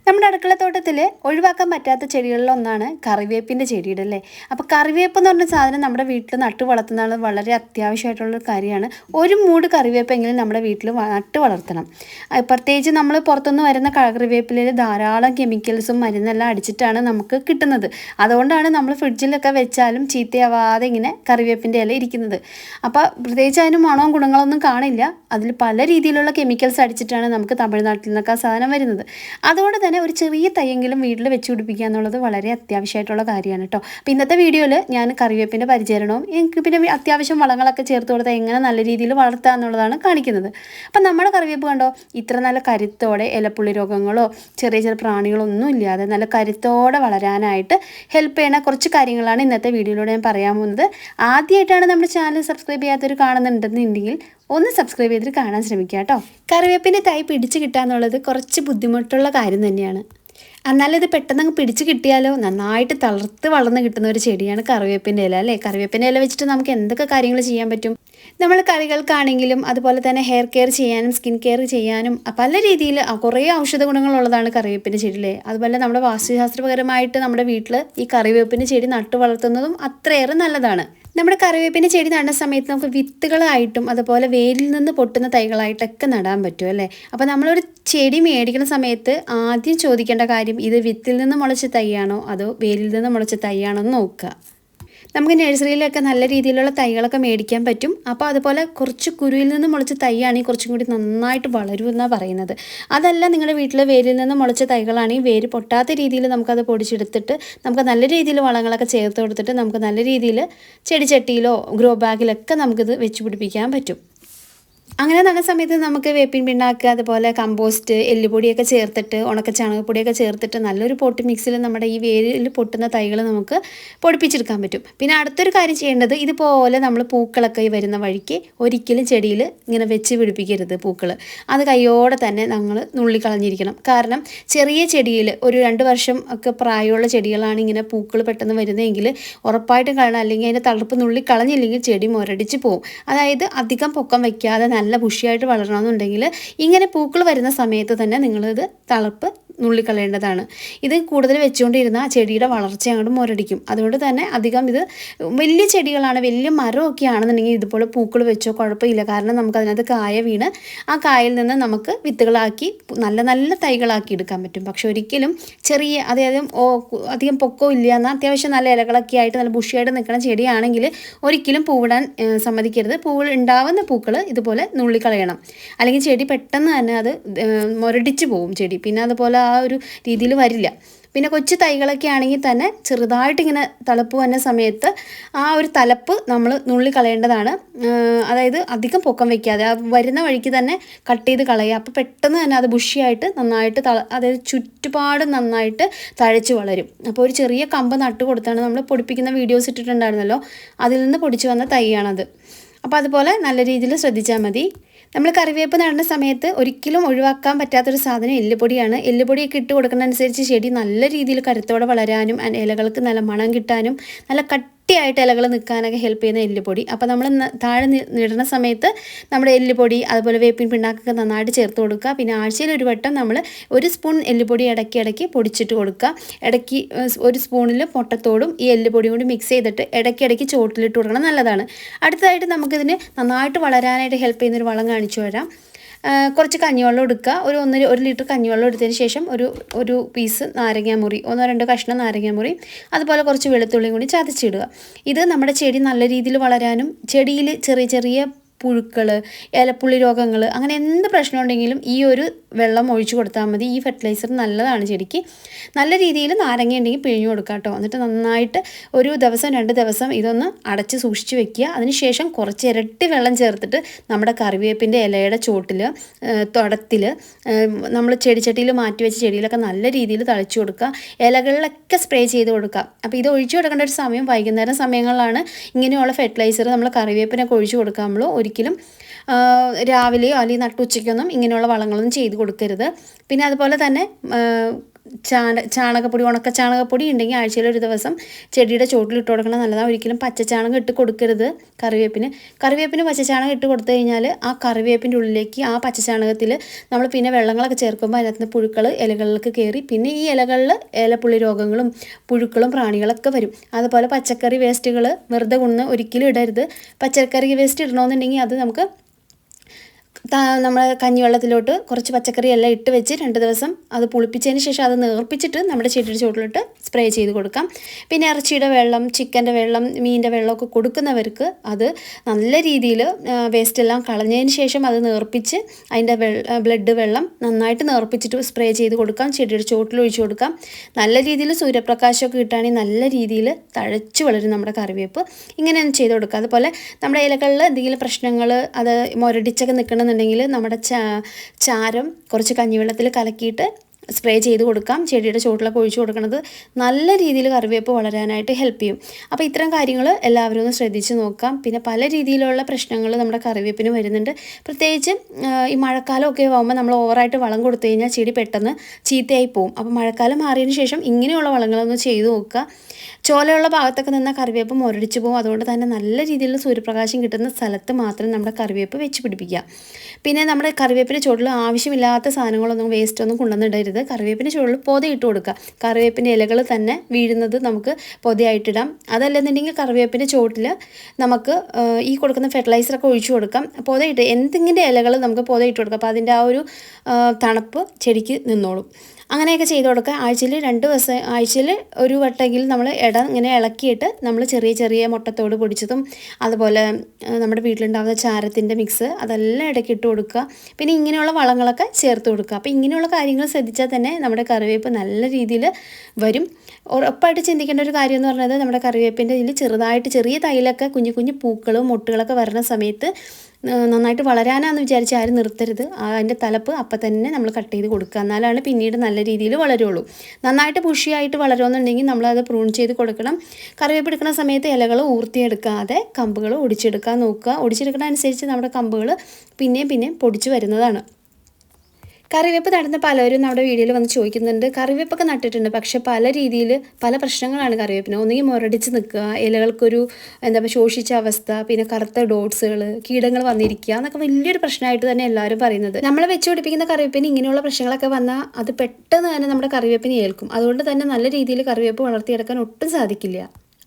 നമ്മുടെ അടുക്കളത്തോട്ടത്തിൽ ഒഴിവാക്കാൻ പറ്റാത്ത ചെടികളിലൊന്നാണ് കറിവേപ്പിൻ്റെ ചെടിയുടെ അല്ലേ. അപ്പോൾ കറിവേപ്പ് എന്ന് പറഞ്ഞ സാധനം നമ്മുടെ വീട്ടിൽ നട്ടു വളർത്തുന്നത് വളരെ അത്യാവശ്യമായിട്ടുള്ളൊരു കാര്യമാണ്. ഒരു മൂട് കറിവേപ്പെങ്കിലും നമ്മുടെ വീട്ടിൽ നട്ട് വളർത്തണം. പ്രത്യേകിച്ച് നമ്മൾ പുറത്തുനിന്ന് വരുന്ന കറിവേപ്പിലയിൽ ധാരാളം കെമിക്കൽസും മരുന്നെല്ലാം അടിച്ചിട്ടാണ് നമുക്ക് കിട്ടുന്നത്. അതുകൊണ്ടാണ് നമ്മൾ ഫ്രിഡ്ജിലൊക്കെ വെച്ചാലും ചീത്തയാവാതെ ഇങ്ങനെ കറിവേപ്പിൻ്റെ ഇല ഇരിക്കുന്നത്. അപ്പോൾ പ്രത്യേകിച്ച് അതിന് മണവും ഗുണങ്ങളൊന്നും കാണില്ല. അതിൽ പല രീതിയിലുള്ള കെമിക്കൽസ് അടിച്ചിട്ടാണ് നമുക്ക് തമിഴ്നാട്ടിൽ നിന്നൊക്കെ ആ സാധനം വരുന്നത്. അതുകൊണ്ട് തന്നെ ഒരു ചെറിയ തൈയെങ്കിലും വീട്ടിൽ വെച്ച് പിടിപ്പിക്കുക എന്നുള്ളത് വളരെ അത്യാവശ്യമായിട്ടുള്ള കാര്യമാണ് കേട്ടോ. അപ്പോൾ ഇന്നത്തെ വീഡിയോയിൽ ഞാൻ കറിവേപ്പിൻ്റെ പരിചരണവും എനിക്ക് പിന്നെ അത്യാവശ്യം വളങ്ങളൊക്കെ ചേർത്ത് കൊടുത്താൽ എങ്ങനെ നല്ല രീതിയിൽ വളർത്തുക എന്നുള്ളതാണ് കാണിക്കുന്നത്. അപ്പം നമ്മുടെ കറിവേപ്പ് കണ്ടോ, ഇത്ര നല്ല കരുത്തോടെ ഇലപ്പുള്ളി രോഗങ്ങളോ ചെറിയ ചെറിയ പ്രാണികളോ ഒന്നും ഇല്ലാതെ നല്ല കരുത്തോടെ വളരാനായിട്ട് ഹെൽപ്പ് ചെയ്യുന്ന കുറച്ച് കാര്യങ്ങളാണ് ഇന്നത്തെ വീഡിയോയിലൂടെ ഞാൻ പറയാൻ പോകുന്നത്. ആദ്യമായിട്ടാണ് നമ്മുടെ ചാനൽ സബ്സ്ക്രൈബ് ചെയ്യാത്തവർ കാണുന്നുണ്ടെന്നുണ്ടെങ്കിൽ ഒന്ന് സബ്സ്ക്രൈബ് ചെയ്തിട്ട് കാണാൻ ശ്രമിക്കുക കേട്ടോ. കറിവേപ്പിൻ്റെ തൈ പിടിച്ച് കിട്ടുക എന്നുള്ളത് കുറച്ച് ബുദ്ധിമുട്ടുള്ള കാര്യം തന്നെയാണ്. എന്നാലും ഇത് പെട്ടെന്ന് അങ്ങ് പിടിച്ച് കിട്ടിയാലോ, നന്നായിട്ട് തളർത്ത് വളർന്ന് കിട്ടുന്ന ഒരു ചെടിയാണ് കറിവേപ്പിൻ്റെ ഇല അല്ലേ. കറിവേപ്പിൻ്റെ ഇല വെച്ചിട്ട് നമുക്ക് എന്തൊക്കെ കാര്യങ്ങൾ ചെയ്യാൻ പറ്റും. നമ്മൾ കറികൾക്കാണെങ്കിലും അതുപോലെ തന്നെ ഹെയർ കെയർ ചെയ്യാനും സ്കിൻ കെയർ ചെയ്യാനും പല രീതിയിൽ കുറേ ഔഷധ ഗുണങ്ങളുള്ളതാണ് കറിവേപ്പിൻ്റെ ചെടിയിലെ. അതുപോലെ നമ്മുടെ വാസ്തുശാസ്ത്രപരമായിട്ട് നമ്മുടെ വീട്ടിൽ ഈ കറിവേപ്പിൻ്റെ ചെടി നട്ടു വളർത്തുന്നതും അത്രയേറെ നല്ലതാണ്. നമ്മുടെ കറിവേപ്പിൻ്റെ ചെടി നടുന്ന സമയത്ത് നമുക്ക് വിത്തുകളായിട്ടും അതുപോലെ വേരിൽ നിന്ന് പൊട്ടുന്ന തൈകളായിട്ടൊക്കെ നടാൻ പറ്റും അല്ലേ. അപ്പോൾ നമ്മളൊരു ചെടി മേടിക്കുന്ന സമയത്ത് ആദ്യം ചോദിക്കേണ്ട കാര്യം ഇത് വിത്തിൽ നിന്ന് മുളച്ച തൈയാണോ അതോ വേരിൽ നിന്ന് മുളച്ച തൈയാണോ എന്ന് നോക്കുക. നമുക്ക് നഴ്സറിയിലൊക്കെ നല്ല രീതിയിലുള്ള തൈകളൊക്കെ മേടിക്കാൻ പറ്റും. അപ്പോൾ അതുപോലെ കുറച്ച് കുരുവിൽ നിന്ന് മുളച്ച തൈയാണെങ്കിൽ കുറച്ചും കൂടി നന്നായിട്ട് വളരുമെന്നാണ് പറയുന്നത്. അതല്ല നിങ്ങളുടെ വീട്ടിൽ വേരിൽ നിന്ന് മുളച്ച തൈകളാണെങ്കിൽ വേര് പൊട്ടാത്ത രീതിയിൽ നമുക്കത് പൊടിച്ചെടുത്തിട്ട് നമുക്ക് നല്ല രീതിയിൽ വളങ്ങളൊക്കെ ചേർത്ത് കൊടുത്തിട്ട് നമുക്ക് നല്ല രീതിയിൽ ചെടിച്ചട്ടിയിലോ ഗ്രോ ബാഗിലൊക്കെ നമുക്കിത് വെച്ച് പിടിപ്പിക്കാൻ പറ്റും. അങ്ങനെ നടുന്ന സമയത്ത് നമുക്ക് വേപ്പിൻ പിണ്ണാക്ക് അതുപോലെ കമ്പോസ്റ്റ് എല്ലുപൊടിയൊക്കെ ചേർത്തിട്ട് ഉണക്ക ചാണകപ്പൊടിയൊക്കെ ചേർത്തിട്ട് നല്ലൊരു പോട്ട് മിക്സിൽ നമ്മുടെ ഈ വേരിൽ പൊട്ടുന്ന തൈകൾ നമുക്ക് പൊടിപ്പിച്ചെടുക്കാൻ പറ്റും. പിന്നെ അടുത്തൊരു കാര്യം ചെയ്യേണ്ടത്, ഇതുപോലെ നമ്മൾ പൂക്കളൊക്കെ വരുന്ന വഴിക്ക് ഒരിക്കലും ചെടിയിൽ ഇങ്ങനെ വെച്ച് പിടിപ്പിക്കരുത്. പൂക്കൾ അത് കൈയോടെ തന്നെ നമ്മൾ നുള്ളിക്കളഞ്ഞിരിക്കണം. കാരണം ചെറിയ ചെടിയിൽ ഒരു 2 വർഷം ഒക്കെ പ്രായമുള്ള ചെടികളാണ് ഇങ്ങനെ പൂക്കൾ പെട്ടെന്ന് വരുന്നതെങ്കിൽ ഉറപ്പായിട്ടും കളയണം. അല്ലെങ്കിൽ അതിൻ്റെ തളർപ്പ് നുള്ളിക്കളഞ്ഞില്ലെങ്കിൽ ചെടി മുരടിച്ച് പോകും. അതായത് അധികം പൊക്കം വയ്ക്കാതെ നല്ല ബുഷിയായിട്ട് വളരണമെന്നുണ്ടെങ്കിൽ ഇങ്ങനെ പൂക്കൾ വരുന്ന സമയത്ത് തന്നെ നിങ്ങളിത് തളർപ്പ് നുള്ളിക്കളയേണ്ടതാണ്. ഇത് കൂടുതൽ വെച്ചുകൊണ്ടിരുന്ന ആ ചെടിയുടെ വളർച്ച അങ്ങോട്ട് മുരടിക്കും. അതുകൊണ്ട് തന്നെ അധികം ഇത് വലിയ ചെടികളാണ്, വലിയ മരമൊക്കെ ആണെന്നുണ്ടെങ്കിൽ ഇതുപോലെ പൂക്കൾ വെച്ചോ കുഴപ്പമില്ല. കാരണം നമുക്കതിനകത്ത് കായ വീണ് ആ കായയിൽ നിന്ന് നമുക്ക് വിത്തുകളാക്കി നല്ല നല്ല തൈകളാക്കി എടുക്കാൻ പറ്റും. പക്ഷെ ഒരിക്കലും ചെറിയ അധികം പൊക്കവും ഇല്ല എന്നാൽ അത്യാവശ്യം നല്ല ഇലകളൊക്കെ ആയിട്ട് നല്ല ബുഷിയായിട്ട് നിൽക്കുന്ന ചെടിയാണെങ്കിൽ ഒരിക്കലും പൂവിടാൻ സമ്മതിക്കരുത്. പൂവ് ഉണ്ടാവുന്ന പൂക്കൾ ഇതുപോലെ നുള്ളിക്കളയണം. അല്ലെങ്കിൽ ചെടി പെട്ടെന്ന് തന്നെ അത് മുരടിച്ച് പോകും ചെടി. പിന്നെ അതുപോലെ ആ ഒരു രീതിയിൽ വരില്ല. പിന്നെ കൊച്ചു തൈകളൊക്കെ ആണെങ്കിൽ തന്നെ ചെറുതായിട്ടിങ്ങനെ തലപ്പ് വന്ന സമയത്ത് ആ ഒരു തലപ്പ് നമ്മൾ നുള്ളിക്കളയേണ്ടതാണ്. അതായത് അധികം പൊക്കം വയ്ക്കാതെ വരുന്ന വഴിക്ക് തന്നെ കട്ട് ചെയ്ത് കളയുക. അപ്പോൾ പെട്ടെന്ന് തന്നെ അത് ബുഷിയായിട്ട് നന്നായിട്ട് അതായത് ചുറ്റുപാട് നന്നായിട്ട് തഴച്ച് വളരും. അപ്പോൾ ഒരു ചെറിയ കമ്പ് നട്ട് കൊടുത്താണ് നമ്മൾ പൊടിപ്പിക്കുന്ന വീഡിയോസ് ഇട്ടിട്ടുണ്ടായിരുന്നല്ലോ, അതിൽ നിന്ന് പൊടിച്ച് വന്ന തൈയാണത്. അപ്പോൾ അതുപോലെ നല്ല രീതിയിൽ ശ്രദ്ധിച്ചാൽ മതി. നമ്മൾ കറിവേപ്പ് നടുന്ന സമയത്ത് ഒരിക്കലും ഒഴിവാക്കാൻ പറ്റാത്തൊരു സാധനം എല്ലുപൊടിയാണ്. എല്ലുപൊടിയൊക്കെ ഇട്ട് കൊടുക്കുന്നതനുസരിച്ച് ചെടി നല്ല രീതിയിൽ കരുത്തോടെ വളരാനും ഇലകൾക്ക് നല്ല മണം കിട്ടാനും നല്ല കട്ടിയായിട്ട് ഇലകൾ നിൽക്കാനൊക്കെ ഹെൽപ്പ് ചെയ്യുന്ന എല്ലുപൊടി. അപ്പോൾ നമ്മൾ താഴെ നിടുന്ന സമയത്ത് നമ്മുടെ എല്ലുപൊടി അതുപോലെ വേപ്പിൻ പിണ്ണാക്കൊക്കെ നന്നായിട്ട് ചേർത്ത് കൊടുക്കുക. പിന്നെ ആഴ്ചയിൽ ഒരു വട്ടം നമ്മൾ 1 സ്പൂൺ എല്ലുപൊടി ഇടയ്ക്കിടയ്ക്ക് പൊടിച്ചിട്ട് കൊടുക്കുക. ഇടയ്ക്ക് 1 സ്പൂണിൽ മുട്ടത്തോടും ഈ എല്ലുപൊടിയും കൂടി മിക്സ് ചെയ്തിട്ട് ഇടയ്ക്കിടയ്ക്ക് ചോട്ടിലിട്ട് കൊടുക്കണം, നല്ലതാണ്. അടുത്തതായിട്ട് നമുക്കിതിന് നന്നായിട്ട് വളരാനായിട്ട് ഹെൽപ്പ് ചെയ്യുന്നൊരു വളം കാണിച്ചു തരാം. കുറച്ച് കഞ്ഞിവെള്ളം എടുക്കുക. ഒരു 1 ലിറ്റർ കഞ്ഞിവെള്ളം എടുത്തതിന് ശേഷം ഒരു പീസ് നാരങ്ങാമുറി, 1-2 കഷ്ണം നാരങ്ങാമുറി, അതുപോലെ കുറച്ച് വെളുത്തുള്ളിയും കൂടി ചതച്ചിടുക. ഇത് നമ്മുടെ ചെടി നല്ല രീതിയിൽ വളരാനും ചെടിയിൽ ചെറിയ ചെറിയ പുഴുക്കൾ ഇലപ്പുള്ളി രോഗങ്ങൾ അങ്ങനെ എന്ത് പ്രശ്നം ഉണ്ടെങ്കിലും ഈ ഒരു വെള്ളം ഒഴിച്ചു കൊടുത്താൽ മതി. ഈ ഫെർട്ടിലൈസർ നല്ലതാണ് ചെടിക്ക്. നല്ല രീതിയിൽ നാരങ്ങ ഉണ്ടെങ്കിൽ പിഴിഞ്ഞു കൊടുക്കുക കേട്ടോ. എന്നിട്ട് നന്നായിട്ട് ഒരു ദിവസം 2 ദിവസം ഇതൊന്ന് അടച്ച് സൂക്ഷിച്ച് വെക്കുക. അതിനുശേഷം കുറച്ച് ഇരട്ടി വെള്ളം ചേർത്തിട്ട് നമ്മുടെ കറിവേപ്പിൻ്റെ ഇലയുടെ ചോട്ടിൽ തുടത്തിൽ നമ്മൾ ചെടിച്ചട്ടിയിൽ മാറ്റി വെച്ച ചെടിയിലൊക്കെ നല്ല രീതിയിൽ തളിച്ചു കൊടുക്കുക. ഇലകളിലൊക്കെ സ്പ്രേ ചെയ്ത് കൊടുക്കുക. അപ്പോൾ ഇത് ഒഴിച്ചു കൊടുക്കേണ്ട ഒരു സമയം വൈകുന്നേരം സമയങ്ങളിലാണ്. ഇങ്ങനെയുള്ള ഫെർട്ടിലൈസർ നമ്മൾ കറിവേപ്പിനൊക്കെ ഒഴിച്ചു കൊടുക്കുമ്പോൾ ഒരിക്കലും രാവിലെയോ അല്ലെങ്കിൽ നട്ടുച്ചയ്ക്കൊന്നും ഇങ്ങനെയുള്ള വളങ്ങളൊന്നും ചെയ്ത് കൊടുക്കരുത്. പിന്നെ അതുപോലെ തന്നെ ചാണകപ്പൊടി, ഉണക്ക ചാണകപ്പൊടി ഉണ്ടെങ്കിൽ ആഴ്ചയിൽ ഒരു ദിവസം ചെടിയുടെ ചോട്ടിൽ ഇട്ട് കൊടുക്കണം, നല്ലതാണ്. ഒരിക്കലും പച്ചച്ചാണകം ഇട്ട് കൊടുക്കരുത് കറിവേപ്പിന് പച്ചച്ചാണകം ഇട്ട് കൊടുത്തു കഴിഞ്ഞാൽ ആ കറിവേപ്പിൻ്റെ ഉള്ളിലേക്ക് ആ പച്ചച്ചാണകത്തിൽ നമ്മൾ പിന്നെ വെള്ളങ്ങളൊക്കെ ചേർക്കുമ്പോൾ അതിനകത്ത് പുഴുക്കൾ ഇലകളിലേക്ക് കയറി പിന്നെ ഈ ഇലകളിൽ ഇലപ്പുള്ളി രോഗങ്ങളും പുഴുക്കളും പ്രാണികളൊക്കെ വരും. അതുപോലെ പച്ചക്കറി വേസ്റ്റുകൾ വെറുതെ കൊണ്ടുവന്ന് ഒരിക്കലും ഇടരുത്. പച്ചക്കറി വേസ്റ്റ് ഇടണമെന്നുണ്ടെങ്കിൽ അത് നമുക്ക് നമ്മുടെ കഞ്ഞിവെള്ളത്തിലോട്ട് കുറച്ച് പച്ചക്കറി എല്ലാം ഇട്ട് വെച്ച് 2 ദിവസം അത് പുളിപ്പിച്ചതിന് ശേഷം അത് നേർപ്പിച്ചിട്ട് നമ്മുടെ ചെടിയുടെ ചുവട്ടിലിട്ട് സ്പ്രേ ചെയ്ത് കൊടുക്കാം. പിന്നെ ഇറച്ചിയുടെ വെള്ളം, ചിക്കൻ്റെ വെള്ളം, മീനിൻ്റെ വെള്ളമൊക്കെ കൊടുക്കുന്നവർക്ക് അത് നല്ല രീതിയിൽ വേസ്റ്റ് എല്ലാം കളഞ്ഞതിന് ശേഷം അത് നേർപ്പിച്ച് അതിൻ്റെ ബ്ലഡ് വെള്ളം നന്നായിട്ട് നേർപ്പിച്ചിട്ട് സ്പ്രേ ചെയ്ത് കൊടുക്കാം. ചെടിയുടെ ചുവട്ടിൽ ഒഴിച്ചു കൊടുക്കാം. നല്ല രീതിയിൽ സൂര്യപ്രകാശമൊക്കെ കിട്ടുകയാണെങ്കിൽ നല്ല രീതിയിൽ തഴച്ചു വളരും നമ്മുടെ കറിവേപ്പ്. ഇങ്ങനെ ചെയ്ത് കൊടുക്കുക. അതുപോലെ നമ്മുടെ ഇലകളിൽ എന്തെങ്കിലും പ്രശ്നങ്ങൾ അത് മുരടിച്ചൊക്കെ നിൽക്കണമെന്നുണ്ടെങ്കിൽ നമ്മുടെ ചാരം കുറച്ച് കഞ്ഞിവെള്ളത്തിൽ കലക്കിയിട്ട് സ്പ്രേ ചെയ്ത് കൊടുക്കാം. ചെടിയുടെ ചുവട്ടിലൊക്കെ ഒഴിച്ചു കൊടുക്കുന്നത് നല്ല രീതിയിൽ കറിവേപ്പ് വളരാനായിട്ട് ഹെൽപ്പ് ചെയ്യും. അപ്പോൾ ഇത്തരം കാര്യങ്ങൾ എല്ലാവരും ഒന്ന് ശ്രദ്ധിച്ച് നോക്കാം. പിന്നെ പല രീതിയിലുള്ള പ്രശ്നങ്ങൾ നമ്മുടെ കറിവേപ്പിന് വരുന്നുണ്ട്. പ്രത്യേകിച്ച് ഈ മഴക്കാലമൊക്കെ ആകുമ്പോൾ നമ്മൾ ഓവറായിട്ട് വളം കൊടുത്തു കഴിഞ്ഞാൽ ചെടി പെട്ടെന്ന് ചീത്തയായി പോകും. അപ്പോൾ മഴക്കാലം മാറിയതിന് ശേഷം ഇങ്ങനെയുള്ള വളങ്ങളൊന്ന് ചെയ്ത് നോക്കുക. ചോലയുള്ള ഭാഗത്തൊക്കെ നിന്ന കറിവേപ്പ് മുരടിച്ച് പോകും. അതുകൊണ്ട് തന്നെ നല്ല രീതിയിൽ സൂര്യപ്രകാശം കിട്ടുന്ന സ്ഥലത്ത് മാത്രം നമ്മുടെ കറിവേപ്പ് വെച്ച് പിടിപ്പിക്കുക. പിന്നെ നമ്മുടെ കറിവേപ്പിൻ്റെ ചുവട്ടിൽ ആവശ്യമില്ലാത്ത സാധനങ്ങളൊന്നും വേസ്റ്റൊന്നും കൊണ്ടുവന്നിടരുത്. കറിവേപ്പിൻ്റെ ചുവട്ടിൽ പൊതയിട്ട് കൊടുക്കുക. കറിവേപ്പിൻ്റെ ഇലകൾ തന്നെ വീഴുന്നത് നമുക്ക് പൊതയായിട്ടിടാം. അതല്ലെന്നുണ്ടെങ്കിൽ കറിവേപ്പിൻ്റെ ചുവട്ടിൽ നമുക്ക് ഈ കൊടുക്കുന്ന ഫെർട്ടിലൈസറൊക്കെ ഒഴിച്ചു കൊടുക്കാം. പൊതയിട്ട് എന്തെങ്കിലും ഇലകൾ നമുക്ക് പൊതയിട്ട് കൊടുക്കാം. അപ്പോൾ അതിൻ്റെ ആ ഒരു തണുപ്പ് ചെടിക്ക് നിന്നോളും. അങ്ങനെയൊക്കെ ചെയ്ത് കൊടുക്കുക. ആഴ്ചയിൽ ഒരു വട്ടെങ്കിലും നമ്മൾ ഇങ്ങനെ ഇളക്കിയിട്ട് നമ്മൾ ചെറിയ ചെറിയ മുട്ടത്തോട് പൊടിച്ചതും അതുപോലെ നമ്മുടെ വീട്ടിലുണ്ടാകുന്ന ചാരത്തിൻ്റെ മിക്സ് അതെല്ലാം ഇടയ്ക്ക് ഇട്ട് കൊടുക്കുക. പിന്നെ ഇങ്ങനെയുള്ള വളങ്ങളൊക്കെ ചേർത്ത് കൊടുക്കുക. അപ്പോൾ ഇങ്ങനെയുള്ള കാര്യങ്ങൾ ശ്രദ്ധിച്ചാൽ തന്നെ നമ്മുടെ കറിവേപ്പ് നല്ല രീതിയിൽ വരും. ഉറപ്പായിട്ട് ചിന്തിക്കേണ്ട ഒരു കാര്യം എന്ന് പറഞ്ഞത് നമ്മുടെ കറിവേപ്പിൻ്റെ ഇതിൽ ചെറുതായിട്ട് ചെറിയ തൈലൊക്കെ കുഞ്ഞു കുഞ്ഞു പൂക്കളും മൊട്ടുകളൊക്കെ വരുന്ന സമയത്ത് നന്നായിട്ട് വളരാനാന്ന് വിചാരിച്ച് ആരും നിർത്തരുത്. അതിൻ്റെ തലപ്പ് അപ്പം തന്നെ നമ്മൾ കട്ട് ചെയ്ത് കൊടുക്കുക. എന്നാലാണ് പിന്നീട് നല്ല രീതിയിൽ വളരുള്ളൂ. നന്നായിട്ട് പുഷിയായിട്ട് വളരുമെന്നുണ്ടെങ്കിൽ നമ്മളത് പ്രൂൺ ചെയ്ത് കൊടുക്കണം. കറിവേപ്പ് എടുക്കുന്ന സമയത്ത് ഇലകൾ ഊർത്തിയെടുക്കാതെ കമ്പുകൾ ഒടിച്ചെടുക്കാൻ നോക്കുക. ഒടിച്ചെടുക്കുന്ന അനുസരിച്ച് നമ്മുടെ കമ്പുകൾ പിന്നെയും പൊടിച്ച് വരുന്നതാണ്. കറിവേപ്പ് നടുന്ന പലരും നമ്മുടെ വീഡിയോയിൽ വന്ന് ചോദിക്കുന്നുണ്ട്. കറിവേപ്പൊക്കെ നട്ടിട്ടുണ്ട്, പക്ഷേ പല രീതിയിൽ പല പ്രശ്നങ്ങളാണ് കറിവേപ്പിന്. ഒന്നുകിൽ മുരടിച്ച് നിൽക്കുക, ഇലകൾക്കൊരു ശോഷിച്ച അവസ്ഥ, പിന്നെ കറുത്ത ഡോട്ട്സുകൾ, കീടങ്ങൾ വന്നിരിക്കുക എന്നൊക്കെ വലിയൊരു പ്രശ്നമായിട്ട് തന്നെ എല്ലാവരും പറയുന്നത്. നമ്മൾ വെച്ച് പിടിപ്പിക്കുന്ന കറിവേപ്പിന് ഇങ്ങനെയുള്ള പ്രശ്നങ്ങളൊക്കെ വന്നാൽ അത് പെട്ടെന്ന് തന്നെ നമ്മുടെ കറിവേപ്പിന് ഏൽക്കും. അതുകൊണ്ട് തന്നെ നല്ല രീതിയിൽ കറിവേപ്പ് വളർത്തിയെടുക്കാൻ ഒട്ടും സാധിക്കില്ല.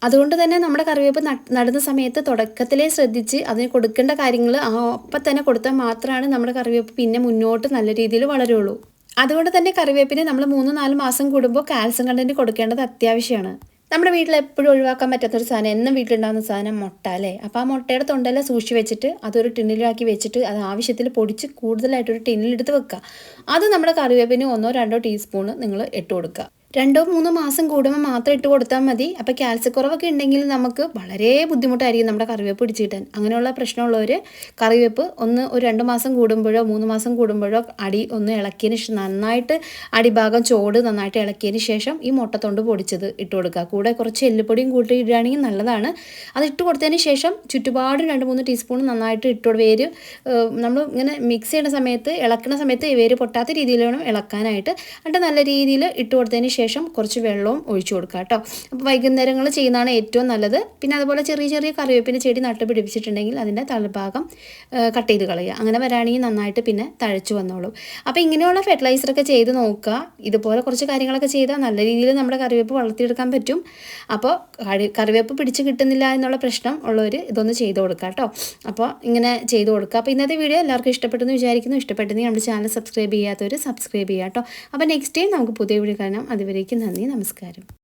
അതുകൊണ്ട് തന്നെ നമ്മുടെ കറിവേപ്പ് നടുന്ന സമയത്ത് തുടക്കത്തിലേ ശ്രദ്ധിച്ച് അതിന് കൊടുക്കേണ്ട കാര്യങ്ങൾ അപ്പം തന്നെ കൊടുത്താൽ മാത്രമാണ് നമ്മുടെ കറിവേപ്പ് പിന്നെ മുന്നോട്ട് നല്ല രീതിയിൽ വളരുള്ളൂ. അതുകൊണ്ട് തന്നെ കറിവേപ്പിന് നമ്മൾ 3-4 മാസം കൂടുമ്പോൾ കാൽസ്യം കണ്ടന്റ് കൊടുക്കേണ്ടത് അത്യാവശ്യമാണ്. നമ്മുടെ വീട്ടിൽ എപ്പോഴും ഒഴിവാക്കാൻ പറ്റാത്തൊരു സാധനം, എന്നും വീട്ടിലുണ്ടാകുന്ന സാധനം മുട്ട അല്ലേ. അപ്പോൾ ആ മുട്ടയുടെ തൊണ്ടെല്ലാം സൂക്ഷിച്ച് വെച്ചിട്ട് അതൊരു ടിന്നിലാക്കി വെച്ചിട്ട് അത് ആവശ്യത്തിൽ പൊടിച്ച് കൂടുതലായിട്ടൊരു ടിന്നിലെടുത്ത് വെക്കുക. അത് നമ്മുടെ കറിവേപ്പിന് 1-2 ടീസ്പൂൺ നിങ്ങൾ ഇട്ട് കൊടുക്കുക. 2-3 മാസം കൂടുമ്പോൾ മാത്രം ഇട്ട് കൊടുത്താൽ മതി. അപ്പോൾ കാൽസ്യക്കുറവൊക്കെ ഉണ്ടെങ്കിൽ നമുക്ക് വളരെ ബുദ്ധിമുട്ടായിരിക്കും നമ്മുടെ കറിവേപ്പ് പിടിച്ച് കിട്ടാൻ. അങ്ങനെയുള്ള പ്രശ്നമുള്ളവർ കറിവേപ്പ് ഒരു 2 മാസം കൂടുമ്പോഴോ 3 മാസം കൂടുമ്പോഴോ അടി ഒന്ന് ഇളക്കിയതിന് ശേഷം നന്നായിട്ട് അടിഭാഗം ചോട് നന്നായിട്ട് ഇളക്കിയതിന് ശേഷം ഈ മുട്ടത്തൊണ്ട് പൊടിച്ചത് ഇട്ട് കൊടുക്കുക. കൂടെ കുറച്ച് എല്ലുപൊടിയും കൂട്ടി ഇടുകയാണെങ്കിൽ നല്ലതാണ്. അത് ഇട്ട് കൊടുത്തതിന് ശേഷം ചുറ്റുപാടും 2-3 ടീസ്പൂൺ നന്നായിട്ട് വേര് നമ്മൾ ഇങ്ങനെ മിക്സ് ചെയ്യുന്ന സമയത്ത് ഇളക്കുന്ന സമയത്ത് വേര് പൊട്ടാത്ത രീതിയിൽ വേണം ഇളക്കാനായിട്ട്. എന്നിട്ട് നല്ല രീതിയിൽ ഇട്ട് കൊടുത്തതിന് ശേഷം കുറച്ച് വെള്ളവും ഒഴിച്ചു കൊടുക്കുക കേട്ടോ. അപ്പോൾ വൈകുന്നേരങ്ങൾ ചെയ്യുന്നതാണ് ഏറ്റവും നല്ലത്. പിന്നെ അതുപോലെ ചെറിയ ചെറിയ കറിവേപ്പിൻ്റെ ചെടി നട്ട് പിടിപ്പിച്ചിട്ടുണ്ടെങ്കിൽ അതിൻ്റെ തലഭാഗം കട്ട് ചെയ്ത് കളയുക. അങ്ങനെ വരാണെങ്കിൽ നന്നായിട്ട് പിന്നെ തഴച്ചു വന്നോളും. അപ്പോൾ ഇങ്ങനെയുള്ള ഫെർട്ടിലൈസറൊക്കെ ചെയ്ത് നോക്കുക. ഇതുപോലെ കുറച്ച് കാര്യങ്ങളൊക്കെ ചെയ്താൽ നല്ല രീതിയിൽ നമ്മുടെ കറിവേപ്പ് വളർത്തിയെടുക്കാൻ പറ്റും. അപ്പോൾ കറിവേപ്പ് പിടിച്ച് കിട്ടുന്നില്ല എന്നുള്ള പ്രശ്നം ഉള്ളവർ ഇതൊന്ന് ചെയ്ത് കൊടുക്കുക കേട്ടോ. അപ്പോൾ ഇങ്ങനെ ചെയ്ത് കൊടുക്കുക. അപ്പോൾ ഇന്നത്തെ വീഡിയോ എല്ലാവർക്കും ഇഷ്ടപ്പെട്ടെന്ന് വിചാരിക്കുന്നു. ഇഷ്ടപ്പെട്ടെങ്കിൽ നമ്മുടെ ചാനൽ സബ്സ്ക്രൈബ് ചെയ്യാത്തവർ സബ്സ്ക്രൈബ് ചെയ്യുക കേട്ടോ. അപ്പോൾ നെക്സ്റ്റ് ടൈം നമുക്ക് പുതിയ വീഡിയോ കാണാം. അതുവരേക്കും നന്ദി, നമസ്കാരം.